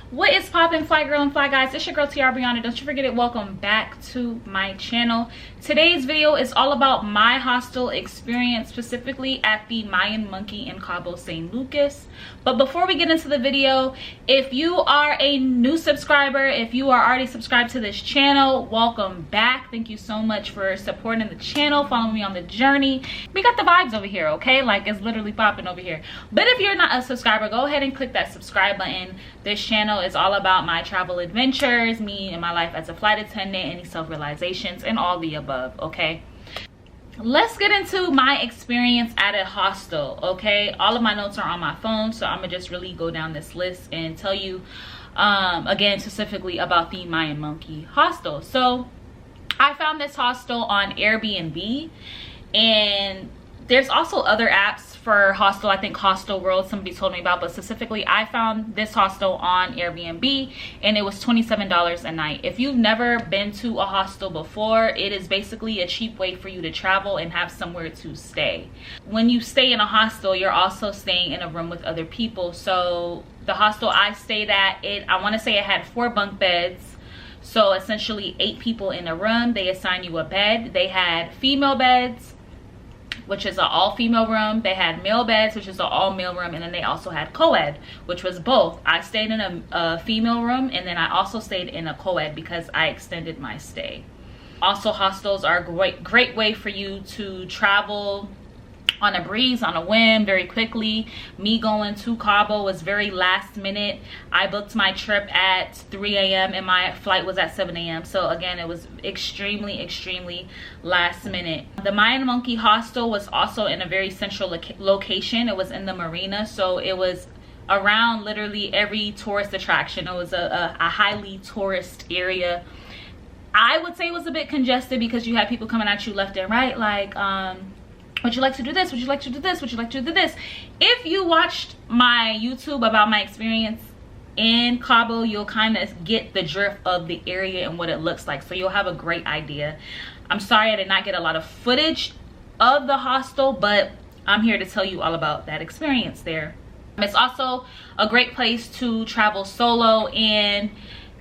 What is poppin', fly girl and fly guys? It's your girl Tiara, BriAnn. Don't you forget it, welcome back to my channel. Today's video is all about my hostel experience, specifically at the Mayan Monkey in Cabo San Lucas. But before we get into the video, if you are a new subscriber, if you are already subscribed to this channel, welcome back. Thank you so much for supporting the channel, following me on the journey. We got the vibes over here, okay? Like, it's literally popping over here. But if you're not a subscriber, go ahead and click that subscribe button. This channel is all about my travel adventures, me and my life as a flight attendant, any self-realizations, and all the above, okay? Let's get into my experience at a hostel, okay? All of my notes are on my phone, so I'm gonna just really go down this list and tell you again specifically about the Mayan Monkey Hostel. So I found this hostel on Airbnb, and there's also other apps for hostel. I think Hostel World somebody told me about, but specifically I found this hostel on Airbnb and it was $27 a night. If you've never been to a hostel before, it is basically a cheap way for you to travel and have somewhere to stay. When you stay in a hostel, you're also staying in a room with other people. So the hostel I stayed at, I want to say it had 4 bunk beds. So essentially 8 people in a room. They assign you a bed. They had female beds, which is an all-female room. They had male beds, which is an all-male room, and then they also had co-ed, which was both. I stayed in a female room, and then I also stayed in a co-ed because I extended my stay. Also, hostels are a great way for you to travel on a breeze, on a whim, very quickly. Me going to Cabo was very last minute. I booked my trip at 3 a.m. and my flight was at 7 a.m. So again, it was extremely last minute. The Mayan Monkey Hostel was also in a very central location. It was in the marina, so it was around literally every tourist attraction. It was a highly tourist area. I would say it was a bit congested because you had people coming at you left and right, like would you like to do this? Would you like to do this? Would you like to do this? If you watched my YouTube about my experience in Cabo, you'll kind of get the drift of the area and what it looks like. So you'll have a great idea. I'm sorry I did not get a lot of footage of the hostel, but I'm here to tell you all about that experience there. It's also a great place to travel solo and,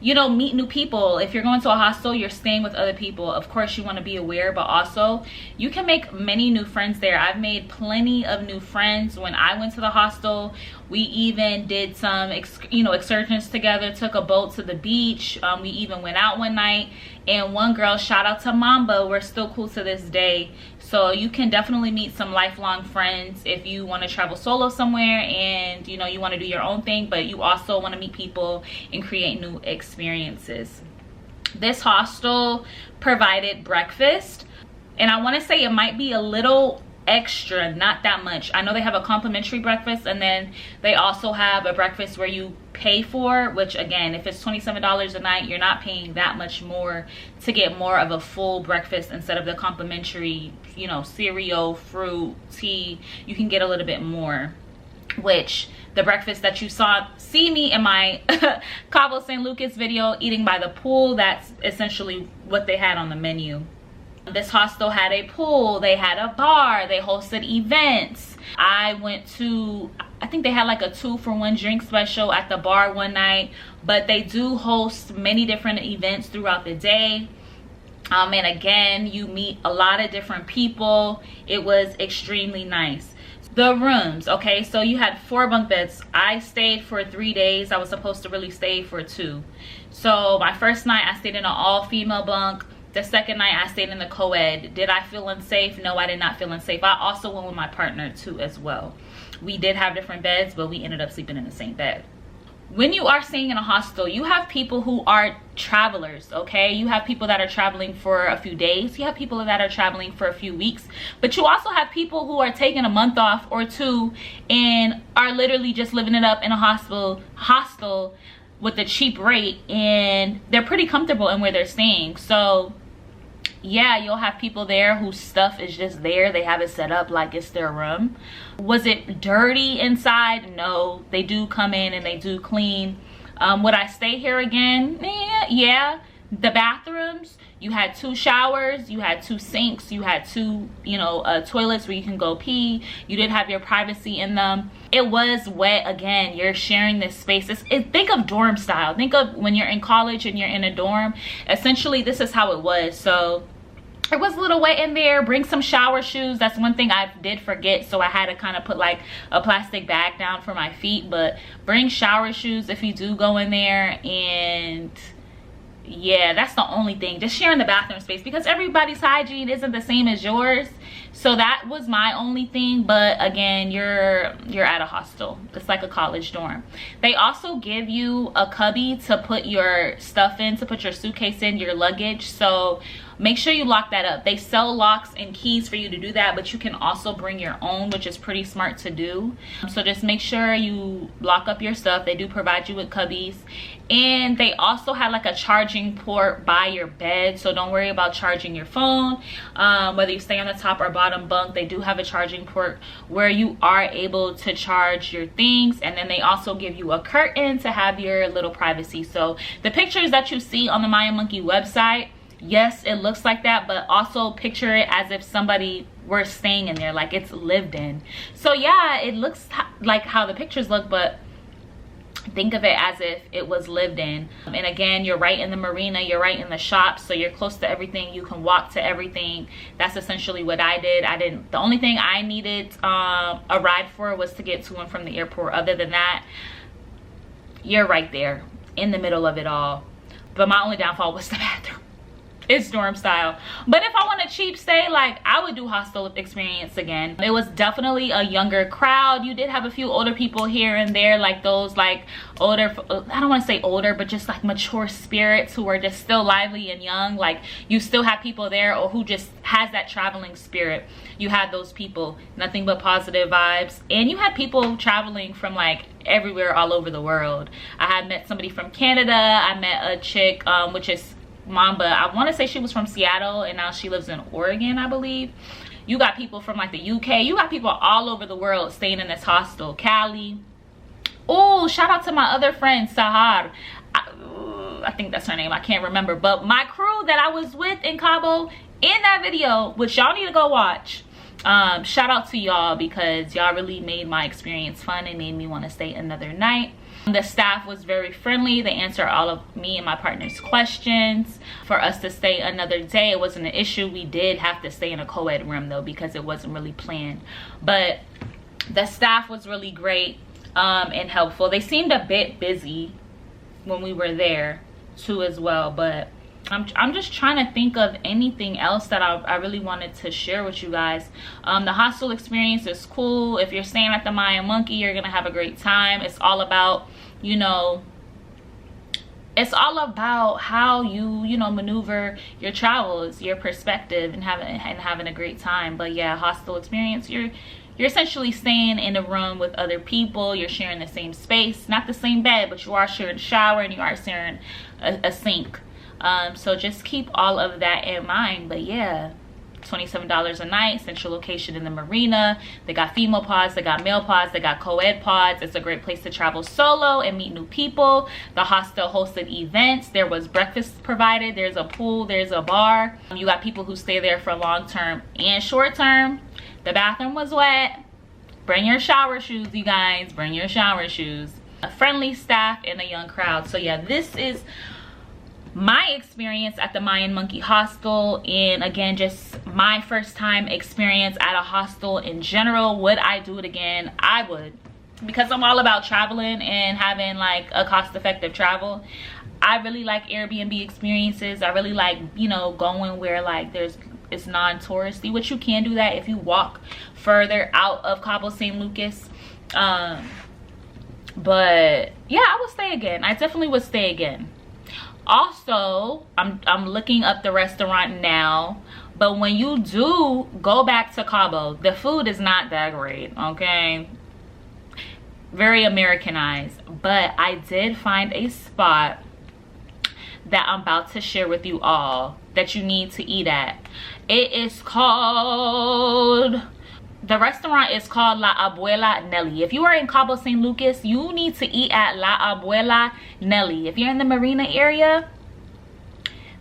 you know, meet new people. If you're going to a hostel, you're staying with other people. Of course, you want to be aware, but also you can make many new friends there. I've made plenty of new friends when I went to the hostel. We even did some, excursions together, took a boat to the beach. We even went out one night, and one girl, shout out to Mamba, we're still cool to this day. So you can definitely meet some lifelong friends if you want to travel solo somewhere and you want to do your own thing, but you also want to meet people and create new experiences. This hostel provided breakfast, and I want to say it might be a little extra, not that much. I know they have a complimentary breakfast, and then they also have a breakfast where you pay for, which again, if it's $27 a night, you're not paying that much more to get more of a full breakfast instead of the complimentary, cereal, fruit, tea. You can get a little bit more, which the breakfast that you see me in my Cabo San Lucas video eating by the pool, that's essentially what they had on the menu. This hostel had a pool, they had a bar, they hosted events. I went to, I think they had like a 2-for-1 drink special at the bar one night, but they do host many different events throughout the day. And again, you meet a lot of different people. It was extremely nice. The rooms, okay, so you had 4 bunk beds. I stayed for 3 days. I was supposed to really stay for 2. So my first night I stayed in an all-female bunk. The second night I stayed in the co-ed. Did I feel unsafe? No, I did not feel unsafe. I also went with my partner too as well. We did have different beds, but we ended up sleeping in the same bed. When you are staying in a hostel, you have people who are travelers, okay? You have people that are traveling for a few days. You have people that are traveling for a few weeks. But you also have people who are taking a month off or 2 and are literally just living it up in a hostel with a cheap rate, and they're pretty comfortable in where they're staying. So yeah, you'll have people there whose stuff is just there. They have it set up like it's their room. Was it dirty inside? No, they do come in and they do clean. Would I stay here again? Yeah, The bathrooms, you had 2 showers, you had 2 sinks, you had 2, you know, toilets where you can go pee. You did have your privacy in them. It was wet. Again, you're sharing this space. Think of dorm style. Think of when you're in college and you're in a dorm. Essentially, this is how it was. So it was a little wet in there. Bring some shower shoes. That's one thing I did forget, so I had to kind of put like a plastic bag down for my feet. But bring shower shoes if you do go in there. And yeah, that's the only thing. Just sharing the bathroom space, because everybody's hygiene isn't the same as yours. So that was my only thing. But again, you're at a hostel. It's like a college dorm. They also give you a cubby to put your stuff in, to put your suitcase in, your luggage. So make sure you lock that up. They sell locks and keys for you to do that, but you can also bring your own, which is pretty smart to do. So just make sure you lock up your stuff. They do provide you with cubbies. And they also had like a charging port by your bed, so don't worry about charging your phone. Whether you stay on the top or bottom bunk, they do have a charging port where you are able to charge your things. And then they also give you a curtain to have your little privacy. So the pictures that you see on the Mayan Monkey website, yes, it looks like that, but also picture it as if somebody were staying in there, like it's lived in. So yeah, it looks like how the pictures look, but think of it as if it was lived in. And again, you're right in the marina, you're right in the shops, so you're close to everything. You can walk to everything. That's essentially what I did. The only thing I needed a ride for was to get to and from the airport. Other than that, you're right there in the middle of it all. But my only downfall was the bathroom. It's dorm style. But if I want a cheap stay, like, I would do hostel experience again. It was definitely a younger crowd. You did have a few older people here and there, like those like older, I don't want to say older, but just like mature spirits who were just still lively and young. Like, you still have people there, or who just has that traveling spirit. You had those people. Nothing but positive vibes. And you had people traveling from like everywhere all over the world. I had met somebody from Canada. I met a chick which is Mamba. I want to say she was from Seattle, and now she lives in Oregon, I believe. You got people from like the UK. You got people all over the world staying in this hostel. Cali. Oh, shout out to my other friend Sahar. I think that's her name. I can't remember. But my crew that I was with in Cabo, in that video, which y'all need to go watch, shout out to y'all, because y'all really made my experience fun and made me want to stay another night. The staff was very friendly. They answered all of me and my partner's questions. For us to stay another day, it wasn't an issue. We did have to stay in a co-ed room though, because it wasn't really planned. But the staff was really great and helpful. They seemed a bit busy when we were there too as well, but I'm just trying to think of anything else that I really wanted to share with you guys. The hostel experience is cool. If you're staying at the Mayan Monkey, you're gonna have a great time. It's all about, you know, it's all about how you know, maneuver your travels, your perspective, and having a great time. But yeah, hostel experience, you're essentially staying in a room with other people. You're sharing the same space, not the same bed, but you are sharing a shower and you are sharing a sink. So just keep all of that in mind. But yeah, $27 a night, central location in the marina. They got female pods, they got male pods, they got co-ed pods. It's a great place to travel solo and meet new people. The hostel hosted events. There was breakfast provided. There's a pool, there's a bar. You got people who stay there for long term and short term. The bathroom was wet. Bring your shower shoes, you guys. Bring your shower shoes. A friendly staff and a young crowd. So yeah, this is my experience at the Mayan Monkey Hostel. And again, just my first time experience at a hostel in general. Would I do it again? I would, because I'm all about traveling and having like a cost-effective travel. I really like Airbnb experiences. I really like, you know, going where like it's non-touristy, which you can do that if you walk further out of Cabo San Lucas. But yeah, I would stay again. I definitely would stay again. Also, I'm looking up the restaurant now, but when you do go back to Cabo, the food is not that great, okay? Very Americanized. But I did find a spot that I'm about to share with you all that you need to eat at. It is called, the restaurant is called La Abuela Nelly. If you are in Cabo San Lucas, you need to eat at La Abuela Nelly. If you're in the marina area,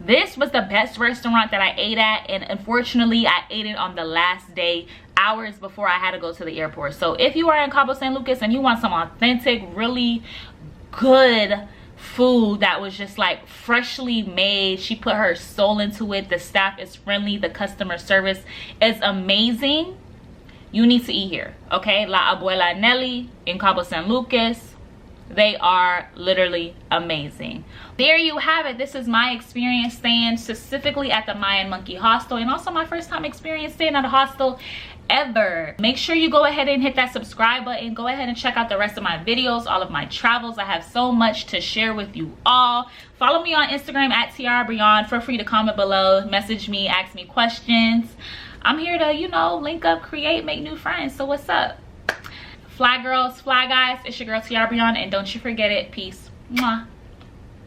This was the best restaurant that I ate at, and unfortunately I ate it on the last day, hours before I had to go to the airport. So if you are in Cabo San Lucas and you want some authentic, really good food that was just like freshly made, she put her soul into it, the staff is friendly, the customer service is amazing, you need to eat here, okay? La Abuela Nelly in Cabo San Lucas. They are literally amazing. There you have it. This is my experience staying specifically at the Mayan Monkey Hostel, and also my first time experience staying at a hostel ever. Make sure you go ahead and hit that subscribe button. Go ahead and check out the rest of my videos, all of my travels. I have so much to share with you all. Follow me on Instagram at Tiara BriAnn. Feel free to comment below, message me, ask me questions. I'm here to, you know, link up, create, make new friends. So what's up? Fly girls, fly guys, it's your girl Tiara BriAnn, and don't you forget it. Peace. Mwah.